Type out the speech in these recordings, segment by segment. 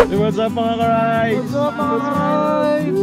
What's up mga ka-rides? What's up mga ka-rides?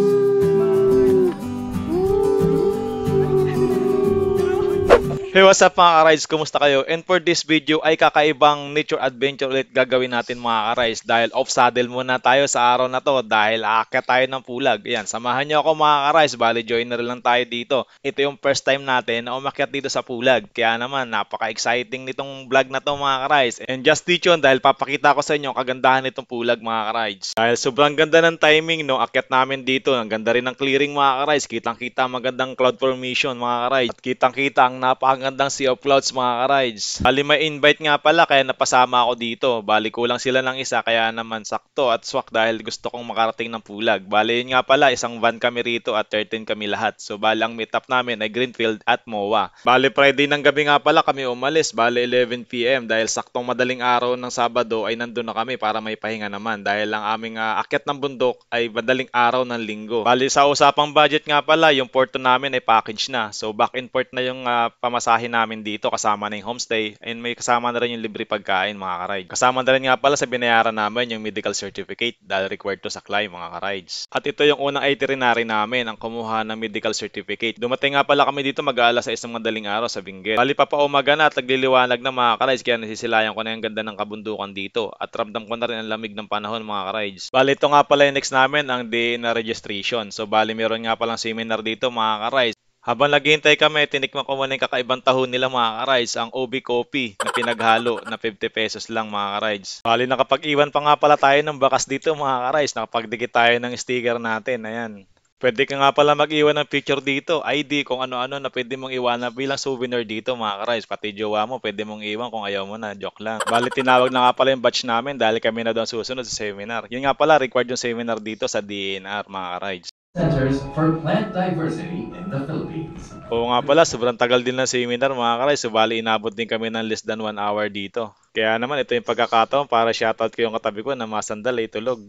Hey, what's up mga ka-rides? Kumusta kayo? And for this video ay kakaibang nature adventure ulit gagawin natin mga ka-rides dahil off-saddle muna tayo sa araw na to dahil aakyat tayo ng pulag. Ayan, samahan nyo ako mga ka-rides, bali joiner lang tayo dito. Ito yung first time natin na umakyat dito sa pulag. Kaya naman, napaka-exciting nitong vlog na to mga ka-rides. And just stay tuned dahil papakita ko sa inyo ang kagandahan nitong pulag mga ka-rides. Dahil sobrang ganda ng timing no, akyat namin dito. Ang ganda rin ng clearing mga ka-rides. Kitang-kita magandang cloud formation mga ka-rides. At kitang-kita ang napakagandang sea of clouds mga ka-rides. Bali may invite nga pala kaya napasama ako dito. Bali kulang sila ng isa kaya naman sakto at swak dahil gusto kong makarating ng pulag. Bali yun nga pala isang van kami rito at 13 kami lahat. So bali ang meet up namin ay Greenfield at MOA. Bali Friday ng gabi nga pala kami umalis. Bali 11 PM dahil saktong madaling araw ng Sabado ay nandun na kami para may pahinga naman. Dahil ang aming akyat ng bundok ay madaling araw ng Linggo. Bali sa usapang budget nga pala yung porto namin ay package na. So back and forth na yung pamasahe namin dito kasama na yung homestay and may kasama na rin yung libre pagkain mga ka-rides. Kasama na rin nga pala sa binayaran namin yung medical certificate dahil required to sa climb mga ka-rides. At ito yung unang itinerary namin ang kumuha ng medical certificate. Dumating nga pala kami dito mag-aalas sa isang madaling araw sa Benguet. Bali pa umaga na at nagliliwanag na mga ka-rides kaya nasisilayan ko na yung ganda ng kabundukan dito at ramdam ko na rin ang lamig ng panahon mga ka-rides. Bali ito nga pala yung next namin ang day na registration. So bali meron nga palang seminar dito mga ka-rides. Habang naghihintay kami, tinikman ko muna yung kakaibang tahon nila mga ka-rides, ang OB Coffee na pinaghalo na 50 pesos lang mga ka-rides. Bali nakapag-iwan pa nga pala tayo ng bakas dito mga ka-rides, nakapagdikit tayo ng sticker natin, ayan. Pwede ka nga pala mag-iwan ng picture dito, ID, kung ano-ano na pwede mong iwan bilang souvenir dito mga ka-rides. Pati jowa mo, pwede mong iwan kung ayaw mo na, joke lang. Bali tinawag na nga pala yung batch namin dahil kami na doon susunod sa seminar. Yun nga pala, required yung seminar dito sa DNR mga ka-rides. Centers for Plant Diversity in the Philippines. Oo nga pala, sobrang tagal din ng seminar mga ka-rides. Bali inabot din kami ng less than 1 hour dito. Kaya naman ito yung pagkakataon para shoutout ko yung katabi ko na masandal ay tulog.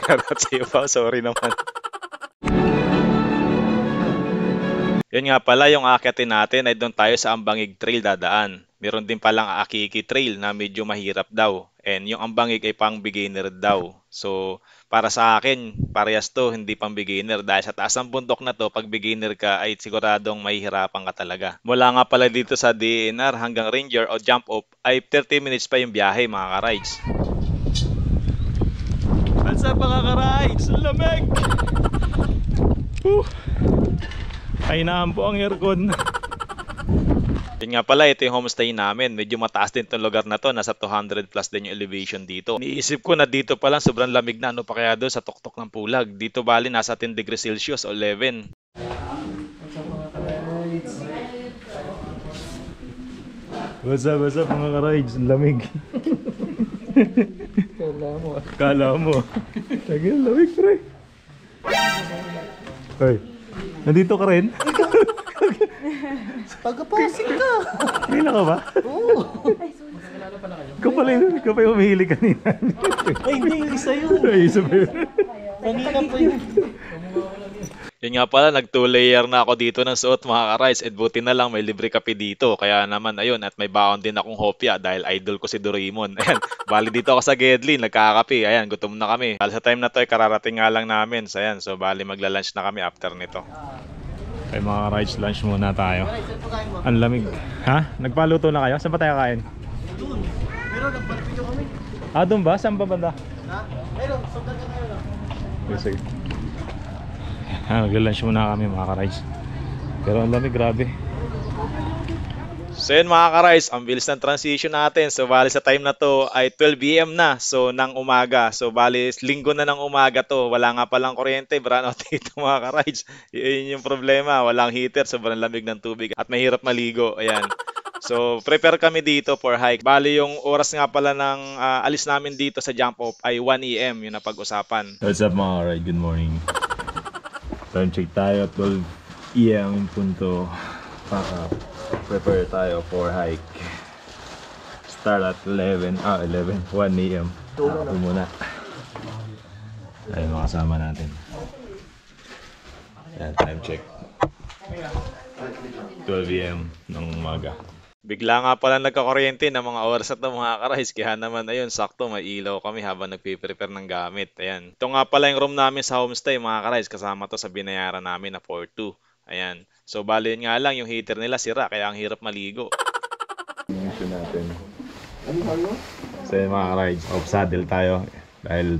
Shoutout sa iyo pa, sorry naman. Yun nga pala, yung aakyatin natin ay doon tayo sa Ambangig Trail dadaan. Meron din palang Akiki Trail na medyo mahirap daw. And yung Ambangig ay pang beginner daw. So, para sa akin, parehas to, hindi pang beginner. Dahil sa taas ng bundok na to, pag beginner ka ay siguradong mahihirapan ka talaga. Mula nga pala dito sa DNR hanggang Ranger o Jump Off ay 30 minutes pa yung biyahe mga ka-rides. What's up mga ka-rides? Lamig! Kainaan po ang aircon. Yun nga pala, ito yung homestay namin. Medyo mataas din itong lugar na to. Nasa 200 plus din yung elevation dito. Niisip ko na dito pa lang sobrang lamig na. Ano pa kaya doon sa tuktok ng pulag? Dito bali nasa 10 degrees Celsius o 11. What's up mga ka-rides? Lamig. Kala mo. Tagay, lamig pre. Hoy, nandito ka rin? Pagkapasik ka! Kanina ka ba? Oo! Ikaw pa yung humihilig kanina. Ay, hindi yung isa yun! Ay, isa pa yun. Kanina pa yun! Yun nga pala, nag-2 layer na ako dito ng suot mga ka-rides at buti na lang may libre kape dito. Kaya naman ayun at may baon din akong hopya dahil idol ko si Doraemon. Ayan, bali dito ako sa Gedli, nagkakape. Ayan, gutom na kami. Bali sa time na to ay kararating nga lang namin. So ayan, so bali magla-lunch na kami after nito. Okay mga rides, lunch muna tayo. Ang lamig. Ha? Nagpaluto na kayo? Saan ba tayo kain? Doon! Pero nagparapito kami. Ah, doon ba? Saan ba banda? Ha? Pero, sobrang ka ngayon lang. Okay, sige. Magla-lunch muna kami mga ka-rides. Pero ang lamig, grabe. So yun mga ka-rides, ang bilis ng transition natin. So bali sa time na to ay 12 PM na. So ng umaga. So bali linggo na ng umaga to. Wala nga palang kuryente. Brownout dito mga ka-rides. Yun yung problema. Walang heater. Sobrang lamig ng tubig. At mahirap maligo. Ayan. So prepare kami dito for hike. Bali yung oras nga pala ng alis namin dito sa jump off ay 1 AM. Yun na pag-usapan. What's up mga ka-ride? Good morning. Time check tayo, 12 AM yung punto para prepare tayo for hike. Start at 1 AM. Ako muna. Ayun mga kasama natin. Ayan, time check. 12 AM ng umaga. Bigla nga pala nagkakuryente ng mga oras na to mga ka-rice. Kaya naman ayun, sakto may ilaw kami habang nagpe-prepare ng gamit. Ayan. Ito nga pala yung room namin sa homestay mga ka-rice. Kasama to sa binayaran namin na 4-2. Ayan. So bali yun nga lang yung heater nila sira kaya ang hirap maligo. Yung issue natin. So yun mga rides, off saddle tayo dahil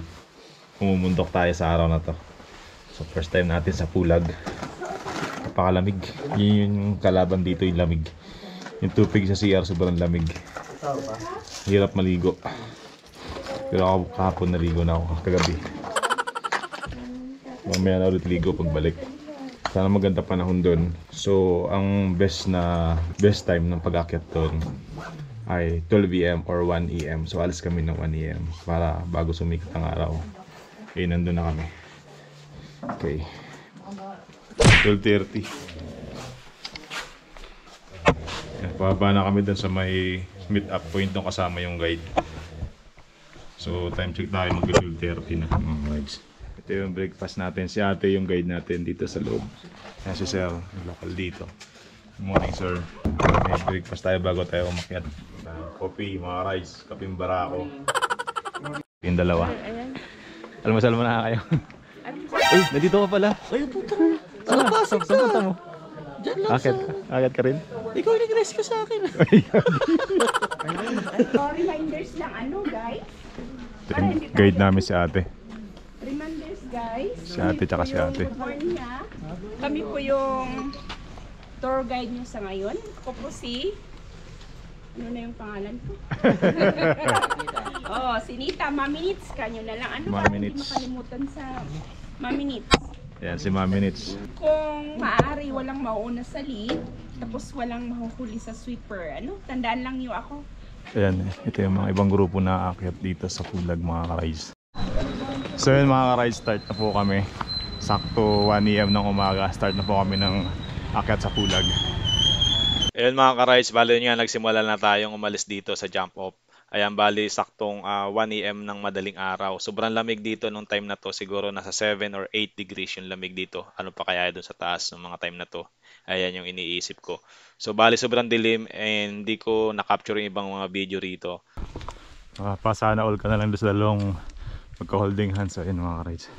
umumundok tayo sa araw na to. So first time natin sa Pulag. Napakalamig. Yun yung kalaban dito, yung lamig. Yung tubig sa CR sobrang lamig. Hirap maligo. Pero ako kahapon naligo na ako kagabi. Mamaya na ulit ligo pagbalik. Sana maganda panahon doon. So ang best time ng pag-akyat doon ay 12 AM or 1 AM. So alis kami ng 1 AM para bago sumikat ang araw. Okay, nandun na kami. Okay. 12:30. Pababa na kami dun sa may meet up point nung kasama yung guide. So time check tayo, mag-12:30 na mga guys. Ito yung breakfast natin. Si ate yung guide natin dito sa loob. Yan si sir, yung local dito. Good morning sir. May breakfast tayo bago tayo umakyat. Coffee, mga rice, kaping barako. Yung dalawa. Almasal mo na kayo. Uy, nandito ka pala. Ay, puta. Saan pasok ka? Saan mo? Diyan lang sa... Akit ka rin? Ikaw yung nag-rescue sa akin. Reminders lang guys. Guide namin si ate. Reminders guys. Si ate tsaka si ate. Kami po yung tour guide niyo sa ngayon. Ako po si... Ano na yung pangalan ko? Si Nita. Mami Nits. Kanyo na lang. Ano Mami ba? Hindi Nits. makalimutan sa Mami Nits. Yan si Mami Nits. Kung maaari walang mauuna sa lead, tapos walang mahuhuli sa sweeper. Tandaan lang niyo ako. Ayan, ito yung mga ibang grupo na aakyat dito sa Pulag mga ka-rides. So yun mga ka-rides, start na po kami. Sakto 1 AM ng umaga, start na po kami ng akyat sa Pulag. Ayun mga ka-rides, bali nga nagsimula na tayong umalis dito sa jump off. Ayan, bali saktong 1 AM ng madaling araw. Sobrang lamig dito nung time na to. Siguro nasa 7 or 8 degrees yung lamig dito. Ano pa kaya doon sa taas ng mga time na to? Ayan yung iniisip ko. So bali sobrang dilim and hindi ko na-capture yung ibang mga video rito. Pasana all ka na lang doon sa dalawang magka-holding hands. Ayun mga ka-rides.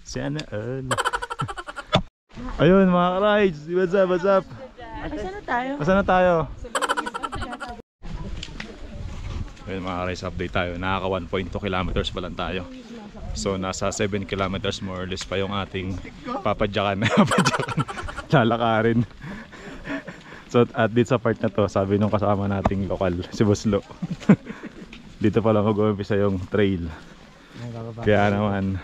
Sana all. Ayun mga ka-rides, what's up, what's up? Saan na tayo? Saan na tayo? Ayun mga ka-rides, update tayo. Nakaka 1.2 kilometers pa lang tayo. So nasa 7 kilometers more or less pa yung ating papadyakan. Lalakarin. So at dito sa part na to, sabi nung kasama nating lokal, si Buslo. Dito pala mag-umpisa yung trail. Kaya naman,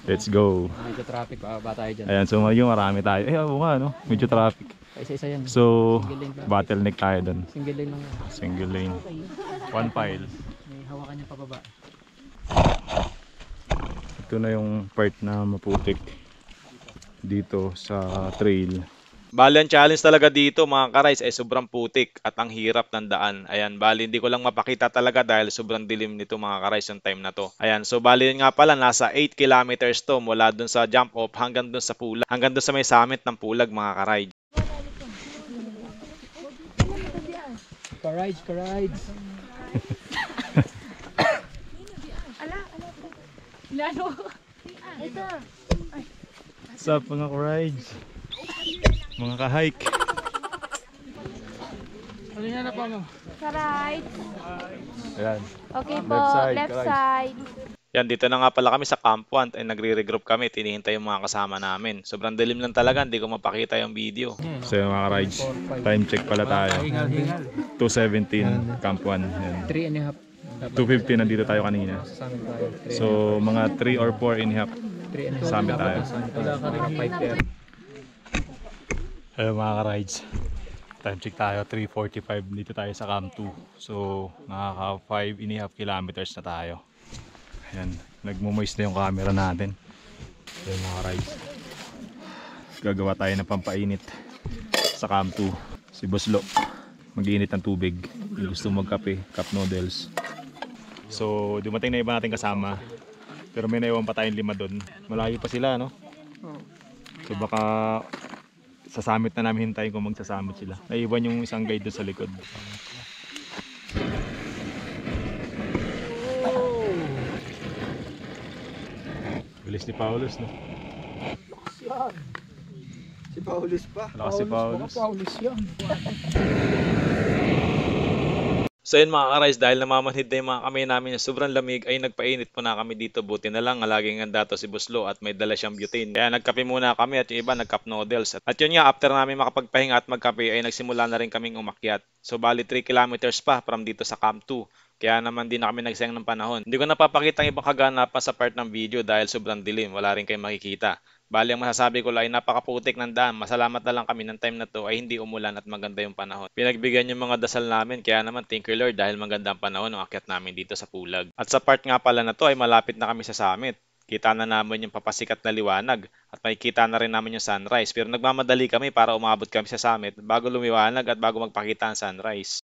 let's go. Medyo traffic ba tayo dyan? Ayan, so yung marami tayo. Oo nga, no? Medyo traffic. Isa-isa yan. So, bottleneck tayo dun. Single lane lang yan. Single lane. One file. May hawakan yung pababa. Ito na yung part na maputik dito sa trail. Bali ang challenge talaga dito mga ka-rides ay sobrang putik at ang hirap ng daan. Ayan, bali hindi ko lang mapakita talaga dahil sobrang dilim nito mga ka-rides yung time na to. Ayan, so bali yun nga pala nasa 8 kilometers to mula dun sa jump off hanggang dun sa Pulag. Hanggang dun sa may summit ng Pulag mga ka-rides. Ka-rides. Lalo. What's up mga ka-rides? Mga ka-hike. Ano yan na pa mo? Right. Ayan. Okay po, Left side, left right. side. Yan, dito na nga pala kami sa Camp 1 ay nagre-regroup kami. Tinihintay yung mga kasama namin. Sobrang dilim lang talaga, hindi ko mapakita yung video. So yung mga ka-rides, time check pala tayo. Hingal. 2:17 Camp 1. Ayan. 3 and a half. 2:50 nandito tayo kanina. Sa amin tayo. So mga 3 or 4 and a half 3 and a half. summit tayo. Wala ka rin 5 there. Hello mga ka-rides, time check tayo 3:45 dito tayo sa Camp 2. So nakaka 5 and a half kilometers na tayo. Ayan, nagmo-moist na yung camera natin. Ayan mga ka-rides, gagawa tayo ng pampainit sa Camp 2. Si Buslo mag-iinit ng tubig, yung gusto magkape, cup noodles. So dumating na iba natin kasama, pero may naiwan pa tayong 5 doon. Malayo pa sila, no? So baka sa summit na namin hintayin kung magsasamit sila. Naiwan yung isang guide doon sa likod. Bilis ni Paulus, no? Si Paulus pa. Malakas si Paulus. Paulus yan. So yun mga ka-rice, dahil namamanhid na yung mga kamay namin na sobrang lamig ay nagpainit po na kami dito. Buti na lang, laging handa to si Buslo at may dala siyang butane. Kaya nagkape muna kami at yung iba nagcup noodles. At yun nga, after namin makapagpahinga at magkape ay nagsimula na rin kaming umakyat. So bali 3 kilometers pa from dito sa Camp 2. Kaya naman di na kami nagsayang ng panahon. Hindi ko napapakita ang ibang kaganapan sa part ng video dahil sobrang dilim. Wala rin kayong makikita. Bali, ang masasabi ko lang ay napakaputik ng daan. Masalamat na lang kami ng time na to ay hindi umulan at maganda yung panahon. Pinagbigyan yung mga dasal namin, kaya naman thank you Lord dahil maganda ang panahon ng akyat namin dito sa Pulag. At sa part nga pala na to ay malapit na kami sa summit. Kita na namin yung papasikat na liwanag at makikita na rin namin yung sunrise. Pero nagmamadali kami para umabot kami sa summit bago lumiwanag at bago magpakita ang sunrise.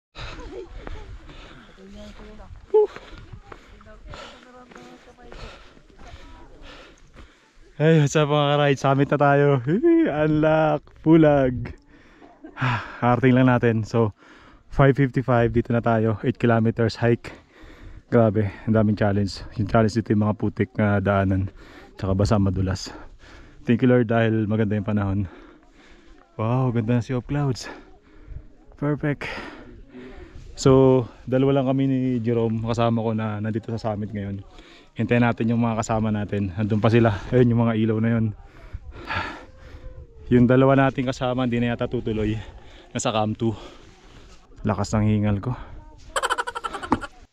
Hey, what's up mga ka-ride? Summit na tayo. Unlock! Pulag! Harating lang natin. So, 5:55 dito na tayo. 8 kilometers hike. Grabe, ang daming challenge. Yung challenge dito yung mga putik na daanan. Tsaka basa madulas. Thank you Lord dahil maganda yung panahon. Wow, ganda na sea of clouds. Perfect. So, dalawa lang kami ni Jerome, kasama ko na nandito sa summit ngayon. Hintayin natin yung mga kasama natin. Andun pa sila. Ayun yung mga ilaw na yun. Yung dalawa nating kasama hindi na yata tutuloy. Nasa Camp 2. Lakas ng hingal ko.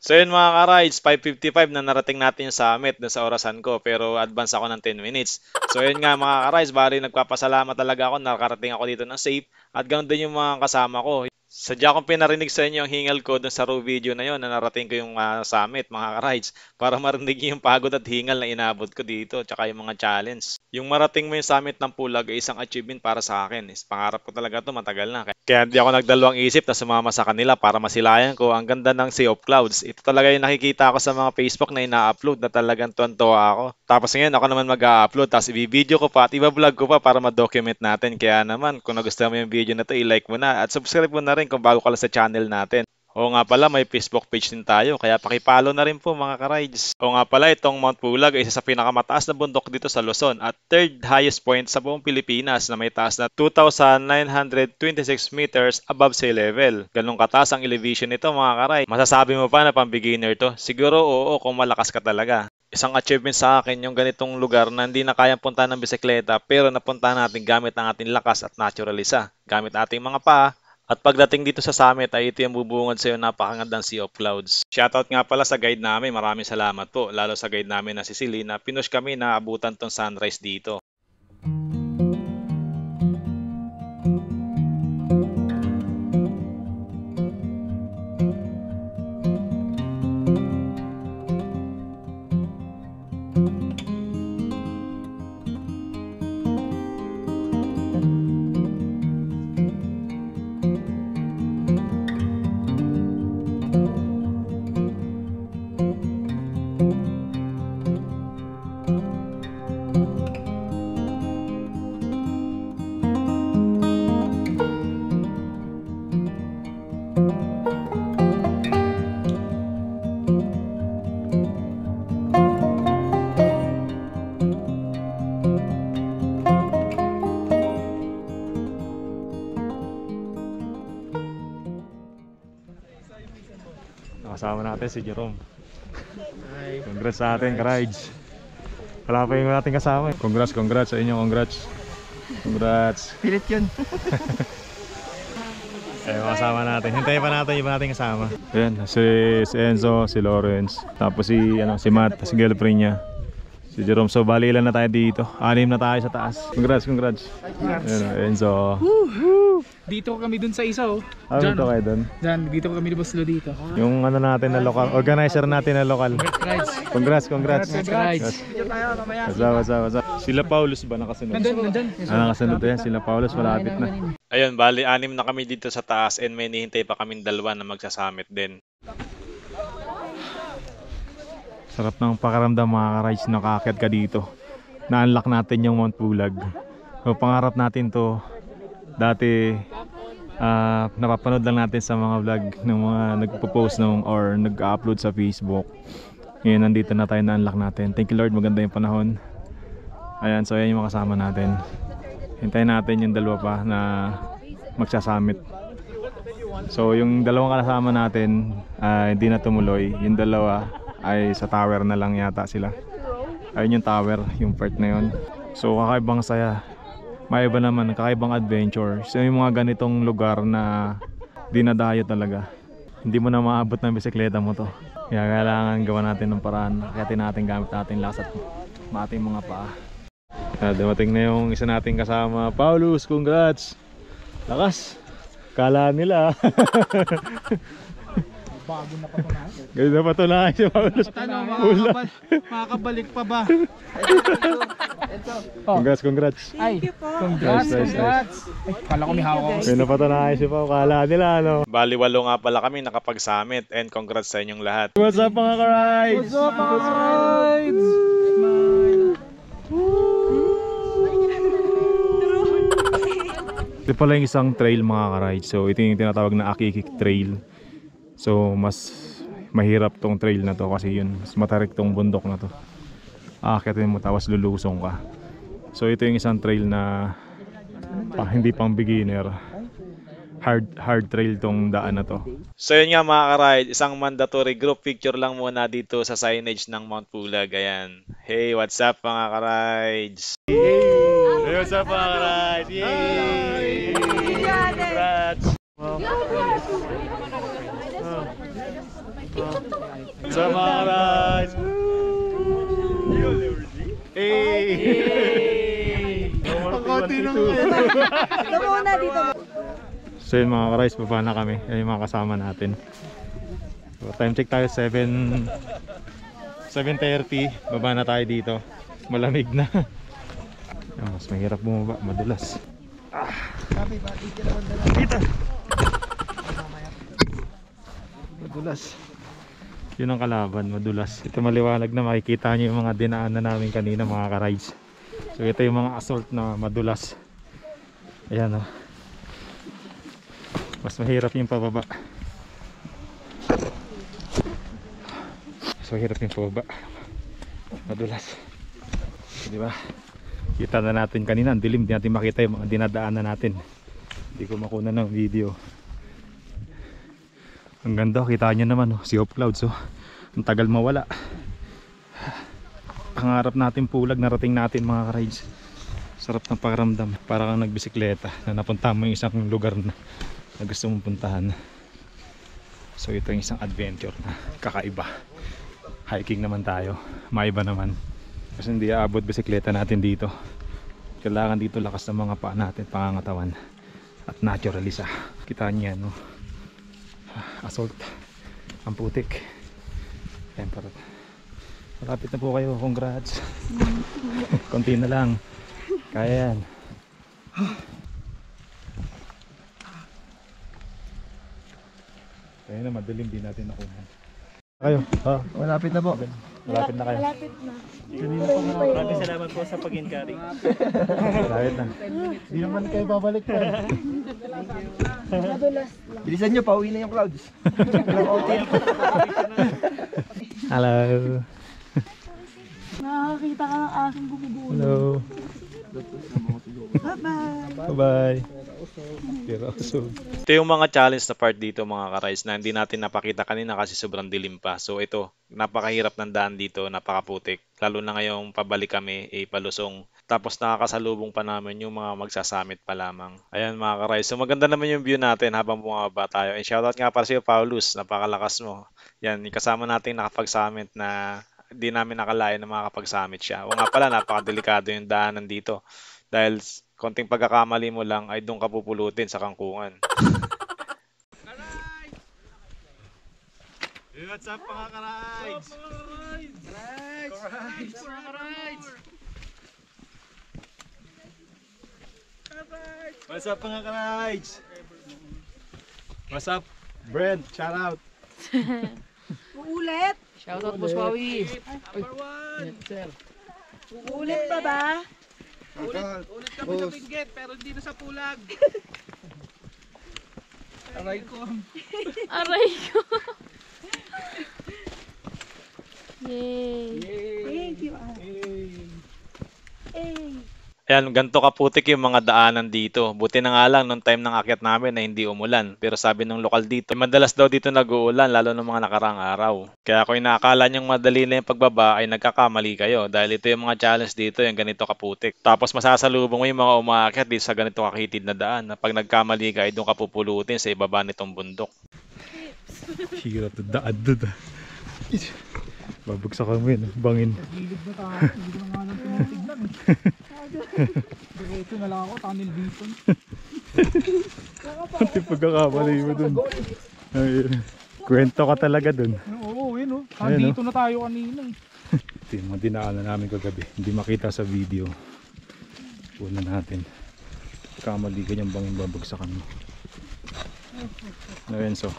So yun mga ka-rides, 5:55 na narating natin yung summit dun sa orasan ko pero advance ako ng 10 minutes. So yun nga mga ka-rides, bali nagpapasalamat talaga ako nakarating ako dito ng safe at ganoon din yung mga kasama ko. Sadya kong pinarinig sa inyo ang hingal ko dun sa raw video na yon na narating ko yung summit mga ka-rides para marinig yung pagod at hingal na inabot ko dito tsaka yung mga challenge. Yung marating mo yung summit ng Pulag ay isang achievement para sa akin. Pangarap ko talaga to matagal na. Kaya hindi ako nagdalawang isip na sumama sa kanila para masilayan ko ang ganda ng Sea of Clouds. Ito talaga yung nakikita ko sa mga Facebook na ina-upload na talagang tuwan-tuwa ako. Tapos ngayon ako naman mag-upload tapos i-video ko pa at i-vlog ko pa para ma-document natin. Kaya naman kung nagustuhan mo yung video na to i-like mo na at subscribe mo na rin kung bago ka lang sa channel natin. O nga pala, may Facebook page din tayo, kaya pakipollow na rin po mga ka-rides. O nga pala, itong Mount Pulag ay isa sa pinakamataas na bundok dito sa Luzon at third highest point sa buong Pilipinas na may taas na 2,926 meters above sea level. Ganong kataas ang elevation nito mga ka-rides. Masasabi mo pa na pang beginner to? Siguro oo kung malakas ka talaga. Isang achievement sa akin yung ganitong lugar na hindi na kayang puntahan ng bisikleta pero napuntahan natin gamit ang ating lakas at naturalisa. Gamit ating mga paa. At pagdating dito sa summit ay ito yung bubungad sa iyo napakagandang Sea of Clouds. Shoutout nga pala sa guide namin, maraming salamat po. Lalo sa guide namin na si Silly na pinush kami na abutan tong sunrise dito. Nakasama natin si Jerome. Congrats sa atin ka-rides. Wala pa yung natin kasama. Congrats sa inyo, congrats. Pilit yun. Kasama natin. Hintayin pa natin yung iba natin kasama. Ayan, si Enzo, si Lawrence, tapos si Matt, si girlfriend niya. Si Jerome. So bali ilan na tayo dito? 6 na tayo sa taas. Congrats. Ayan, Enzo. Dito kami dun sa isa oh. Dito kayo dun? Dito kami ni Buslo dito. Yung ano natin na lokal, organizer natin na lokal. Congrats. Congrats. What's up? Sila Paulus ba nakasunod? Nandun. Nakasunod yan, sila Paulus malapit na. Ayun, bali 6 na kami dito sa taas and may nihintay pa kaming 2 na magsasamit din. Sarap ng pakaramdam mga ka-rides na kakakit ka dito. Na-unlock natin yung Mount Pulag. So, pangarap natin to Dati napapanood lang natin sa mga vlog ng mga nagpo-post or nag-upload sa Facebook. Ngayon nandito na tayo, na-unlock natin. Thank you Lord, maganda yung panahon. Ayan, so ayan yung mga kasama natin. Hintayin natin yung dalawa pa na magsasamit. So yung dalawang kasama natin hindi na tumuloy. Yung dalawa ay sa tower na lang yata sila. Ayun yung tower, yung part na yun. So kakaibang saya. May iba naman, kakaibang adventure. So yung mga ganitong lugar na dinadayo talaga. Hindi mo na maabot ng bisikleta mo to. Kaya kailangan gawa natin ng paraan. Kaya natin gamit natin lakas at ating mga paa. Dumating na yung isa nating kasama. Paulus, congrats! Lakas! Kala nila. Bago na patunayan. Ganyan na patunayan si Paulus. Makakabalik pa ba? Congrats, congrats. Thank you po. Congrats, Nice. congrats. Ay, kala ko may hawak ako. Ganyan na patunayan si Paul. Kala nila ano. Bali, 8 nga pala kami nakapag-summit and congrats sa inyong lahat. What's up mga ka-rides? What's up, mga rides? Ito pala yung isang trail mga ka-rides. So ito yung tinatawag na Akikik Trail. So mas mahirap tong trail na to kasi yun, mas matarik tong bundok na to. Aakitin mo tapos lulusong ka. So ito yung isang trail na hindi pang beginner. Hard trail tong daan na to. So yun nga mga ka-ride, isang mandatory group picture lang muna dito sa signage ng Mount Pulag. Ayan. Hey, what's up mga ka-rides? Hey, what's up mga ka-rides? Yay! Congrats! What's up mga ka-rides? Hey! Pagkoti naman! Ito muna dito. So yun mga ka-rides, baba na kami. Yan yung mga kasama natin. So, time check tayo 7:30. Baba na tayo dito. Malamig na. Yan, mas mahirap bumaba, madulas. Dito. Madulas. Yun ang kalaban, madulas. Ito maliwanag na, makikita nyo yung mga dinaanan namin kanina mga ka-rides. So ito yung mga assault na madulas. Ayan o. Mas mahirap yung pababa. Mas mahirap yung pababa. Madulas. Di ba? Kita na natin kanina, ang dilim, di natin makita yung mga dinadaanan natin. Hindi ko makuna ng video. Ang ganda, kita nyo naman, oh, Sea of Clouds. Oh. Ang tagal mawala. Pangarap natin Pulag, narating natin mga ka-rides. Sarap ng pakiramdam. Para kang nagbisikleta na napunta mo yung isang lugar na gusto mong puntahan. So ito yung isang adventure na kakaiba. Hiking naman tayo, maiba naman. Kasi hindi aabot bisikleta natin dito. Kailangan dito lakas ng mga paa natin, pangangatawan. At naturalisa. Kita niyo yan, no? Assault. Ang putik. Ayan, malapit na po kayo, congrats. Konti na lang. Kaya yan. Kaya na madilim, din natin nakuha. Kayo? Ha? Malapit na po. Malapit na kayo. Malapit na. Maraming salamat po sa pag-encourage. Malapit na. Hindi naman kayo babalik pa. Madulas. Bilisan nyo, pauwi na yung clouds. Hello. Nakakita ka ng aking bumubulo. Hello. Bye-bye. Bye-bye. Pero Ito yung mga challenge na part dito mga ka-rides na hindi natin napakita kanina kasi sobrang dilim pa. So ito, napakahirap ng daan dito, napakaputik. Lalo na ngayong pabalik kami, palusong. Tapos nakakasalubong pa namin yung mga magsasamit pa lamang. Ayan mga ka-rides. So maganda naman yung view natin habang bumaba tayo. And shoutout nga para sa iyo Paulus, napakalakas mo. Yan, kasama natin nakapag-summit na di namin nakalain na makakapag-summit siya. O nga pala, napakadelikado yung daanan dito. Dahil konting pagkakamali mo lang ay doon ka pupulutin sa kangkungan. hey, what's up mga ka-rides? What's up mga ka-rides? What's up Brent? Shout out. Uulit. Shoutout Boss Wawi. Uulit pa ba? Ulit kami na binggit, pero hindi na sa pulag. Aray ko. Aray ko. Yay. Thank you. Ayan, ganito kaputik yung mga daanan dito. Buti na nga lang nung time ng akyat namin na hindi umulan. Pero sabi ng lokal dito, madalas daw dito nag-uulan lalo ng mga nakaraang araw. Kaya kung inaakala niyong madali na yung pagbaba ay nagkakamali kayo dahil ito yung mga challenge dito, yung ganito kaputik. Tapos masasalubong mo yung mga umaakyat dito sa ganito kakitid na daan na pag nagkamali ka ay doon ka pupulutin sa ibaba nitong bundok. Hirap na daan doon. Babagsak mo yun, bangin. Gilid na tayo. Hindi ko na nga lang tinitignan. Diretso na lang ako, tunnel dito. Pati pagkakamali mo dun. Kwento ka talaga dun. Oo, yun o. Ayun, Dito na tayo kanina. Ito yung mga dinaanan namin kagabi. Hindi makita sa video. Una natin. Kamali ganyang bangin babagsakan mo. Lorenzo.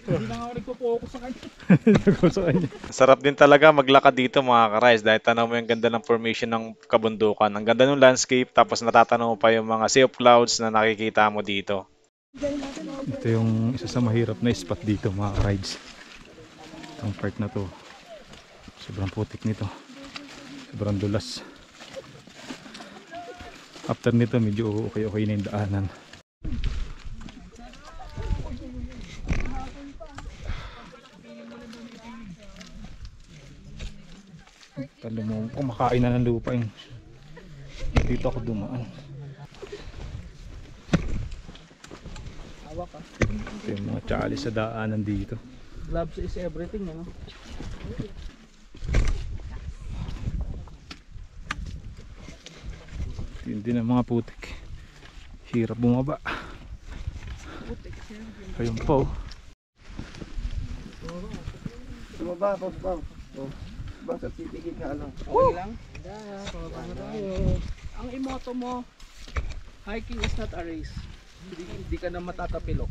Hindi na nga ako nagpo-focus sa kanya. Sa kanya. Sarap din talaga maglakad dito mga ka-rice dahil tanaw mo yung ganda ng formation ng kabundukan. Ang ganda ng landscape tapos natatanaw mo pa yung mga sea of clouds na nakikita mo dito. Ito yung isa sa mahirap na spot dito mga ka-rides. Itong part na to. Sobrang putik nito. Sobrang dulas. After nito medyo okay na yung daanan. Talo mo, kumakain na ng lupa yung dito ako dumaan. Hawak ka. Ito yung mga chalice sa daanan dito. Gloves is everything, ano? Hindi na mga putik. Hirap bumaba. Ayun po. Tumaba, boss, boss. Basta titigit nga lang. Okay lang? Ang imoto mo, hiking is not a race. Hindi ka na matatapilok.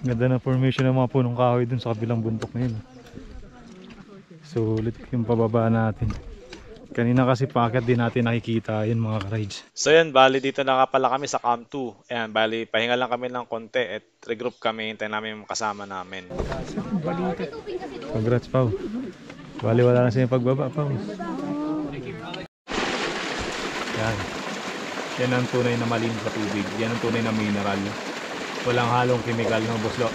Ganda na formation ng mga punong kahoy dun sa kabilang bundok na yun. Sulit yung pababa natin. Kanina kasi paakyat din natin nakikita yun mga ka-rides. So yan, bali dito na nga pala kami sa Camp 2. Ayan, bali pahinga lang kami ng konti at regroup kami, hintayin namin yung kasama namin. Congrats Pao. Bali wala na siya yung pagbaba Pao. Yan. Yan ang tunay na malinis sa tubig. Yan ang tunay na mineral. Walang halong chemical no Boslo.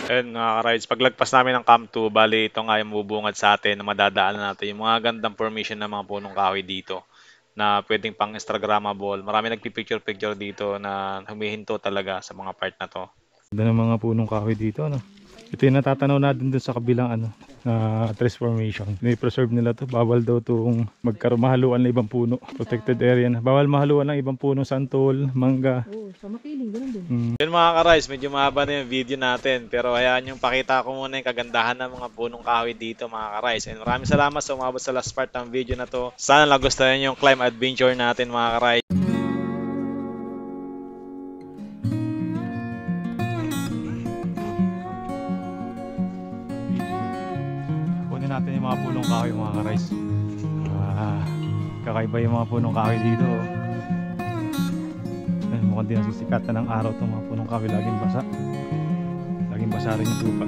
And mga ka-rides, paglagpas namin ng Camp 2, bali ito nga yung bubungad sa atin na madadaanan natin. Yung mga gandang formation ng mga punong kahoy dito na pwedeng pang Instagrammable. Marami nagpipicture-picture dito na humihinto talaga sa mga part na to. Ganda ng mga punong kahoy dito ano. Ito yung natatanaw natin dun sa kabilang ano na transformation. Ni-preserve nila to. Bawal daw itong mahaluan ng ibang puno. Protected area na. Bawal mahaluan ng ibang puno, santol, mangga. Oo, sa makiling, ganun din. Yun mga ka-rides, medyo mahaba na yung video natin. Pero hayaan yung pakita ko muna yung kagandahan ng mga punong kahoy dito mga ka-rides. And maraming salamat sa umabot sa last part ng video na to. Sana nagustuhan yung climb adventure natin mga ka-rides. Natin yung mga punong kahoy mga ka-rides. Kakaiba yung mga punong kahoy dito. Mukhang di nasisikatan ng araw itong mga punong kahoy. Laging basa. Laging basa rin yung lupa.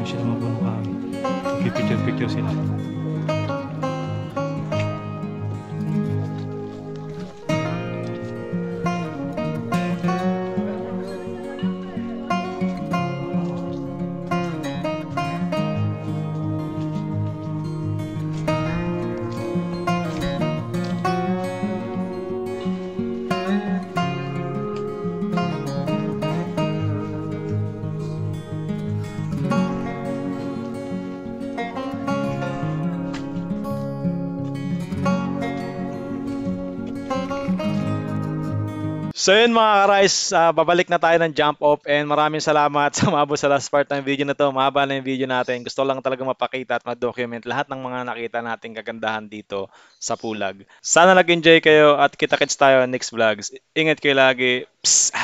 Siya ng mga punong kahoy. Picture sila. So yun mga ka-Rise, babalik na tayo ng jump off and maraming salamat sa umabot sa last part ng video na to. Mahaba na yung video natin. Gusto lang talaga mapakita at ma-document lahat ng mga nakita nating kagandahan dito sa Pulag. Sana nag-enjoy kayo at kita-kits tayo next vlogs. Ingat kayo lagi. Psst.